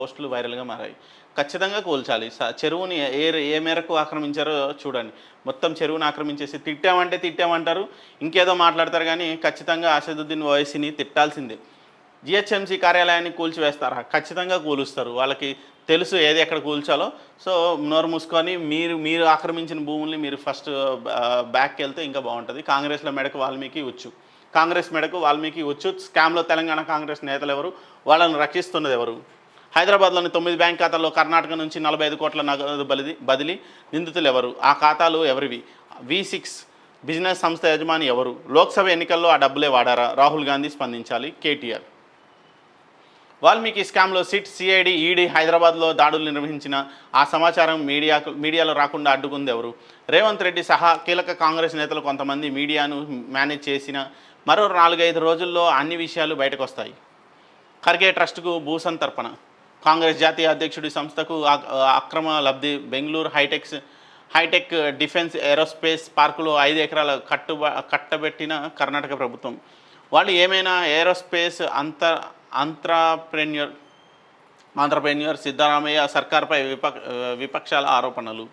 పోస్టులు వైరల్‌గా మారాయి. ఖచ్చితంగా కూల్చాలి. చెరువుని ఏ మేరకు ఆక్రమించారో చూడండి. మొత్తం చెరువుని ఆక్రమించేసి తిట్టామంటే తిట్టామంటారు. ఇంకేదో మాట్లాడతారు గానీ ఖచ్చితంగా అసదుద్దీన్ ఓవైసీని తిట్టాల్సిందే. జీహెచ్ఎంసీ కార్యాలయాన్ని కూల్చివేస్తారా? ఖచ్చితంగా కూలుస్తారు. వాళ్ళకి తెలుసు ఏది ఎక్కడ కూల్చాలో. సో, నోరు మూసుకొని మీరు మీరు ఆక్రమించిన భూముల్ని మీరు ఫస్ట్ బ్యాక్‌కెళ్తే ఇంకా బావుంటది. కాంగ్రెస్‌ల మెడకు వాల్మీకి ఉచ్చు. కాంగ్రెస్ మెడకు వాల్మీకి ఉచ్చు. స్కామ్‌లో తెలంగాణ కాంగ్రెస్ నేతలెవరు? వాళ్ళని రక్షిస్తున్నదెవరు? హైదరాబాద్‌లోని 9 బ్యాంక్ ఖాతాల్లో కర్ణాటక నుంచి 45 కోట్ల నగదు బదిలీ. నిందితులెవరు? ఆ ఖాతాలు ఎవరివి? వి6 బిజినెస్ సంస్థ యజమాని ఎవరు? లోక్సభ ఎన్నికల్లో ఆ డబ్బులే వాడారా? రాహుల్ గాంధీ స్పందించాలి. కేటీఆర్. వాల్మీకి స్కామ్లో సిట్, సిఐడి, ఈడీ హైదరాబాద్లో దాడులు నిర్వహించిన ఆ సమాచారం మీడియాలో రాకుండా అడ్డుకుంది ఎవరు? రేవంత్ రెడ్డి సహా కీలక కాంగ్రెస్ నేతలు కొంతమంది మీడియాను మేనేజ్ చేసిన మరో 4-5 రోజుల్లో అన్ని విషయాలు బయటకొస్తాయి. ఖర్గే ట్రస్టుకు భూసంతర్పణ. కాంగ్రెస్ జాతీయ అధ్యక్షుడి సంస్థకు అక్రమ లబ్ధి. బెంగళూరు హైటెక్ డిఫెన్స్ ఏరోస్పేస్ పార్కులో 5 ఎకరాల కట్టబెట్టిన కర్ణాటక ప్రభుత్వం. వాళ్ళు ఏమైనా ఏరోస్పేస్ ఆంత్రప్రెన్యూర్ సిద్ధరామయ్య సర్కార్పై విపక్షాల ఆరోపణలు.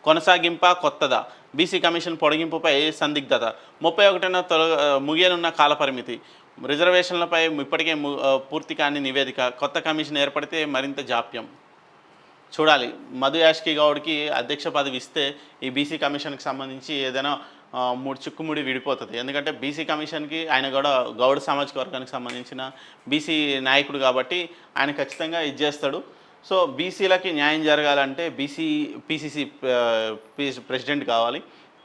కొనసాగింప కొత్తదా? BC commission పొడిగింపుపై సందిగ్ధత. 31న ముగియనున్న కాలపరిమితి. రిజర్వేషన్లపై ఇప్పటికే పూర్తి కాని నివేదిక. కొత్త కమిషన్ ఏర్పడితే మరింత జాప్యం. చూడాలి. మధు యాష్కి గౌడ్కి అధ్యక్ష పదవి ఇస్తే ఈ బీసీ కమిషన్కి సంబంధించి ఏదైనా చిక్కుముడి విడిపోతుంది. ఎందుకంటే బీసీ కమిషన్కి ఆయన కూడా గౌడ్ సామాజిక వర్గానికి సంబంధించిన బీసీ నాయకుడు కాబట్టి ఆయన ఖచ్చితంగా ఇది చేస్తాడు. సో బీసీలకి న్యాయం జరగాలంటే పీసీసీ ప్రెసిడెంట్ కావాలి.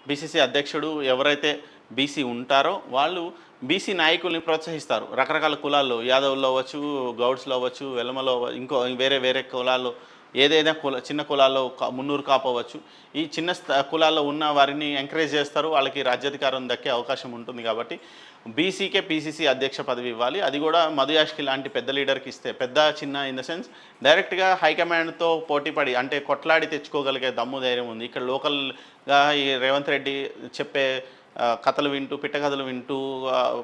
బీసీసీ అధ్యక్షుడు ఎవరైతే బీసీ ఉంటారో వాళ్ళు బీసీ నాయకుల్ని ప్రోత్సహిస్తారు. రకరకాల కులాల్లో యాదవుల్లో అవ్వచ్చు, గౌడ్స్లో అవ్వచ్చు, వెల్లమలో ఇంకో వేరే కులాల్లో ఏదైనా చిన్న కులాల్లో మున్నూరు కాపు అవ్వచ్చు. ఈ చిన్న కులాల్లో ఉన్న వారిని ఎంకరేజ్ చేస్తారు. వాళ్ళకి రాజ్యాధికారం దక్కే అవకాశం ఉంటుంది కాబట్టి బీసీకే పీసీసీ అధ్యక్ష పదవి ఇవ్వాలి. అది కూడా మధు యాష్కి లాంటి పెద్ద లీడర్కి ఇస్తే, పెద్ద చిన్న ఇన్ ద సెన్స్ డైరెక్ట్గా హైకమాండ్తో పోటీపడి అంటే కొట్లాడి తెచ్చుకోగలిగే దమ్ము ధైర్యం ఉంది. ఇక్కడ లోకల్గా ఈ రేవంత్ రెడ్డి చెప్పే కథలు వింటూ పిట్టకథలు వింటూ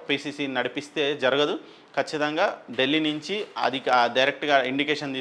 పీసీసీ నడిపిస్తే జరగదు. ఖచ్చితంగా ఢిల్లీ నుంచి అది డైరెక్ట్గా ఇండికేషన్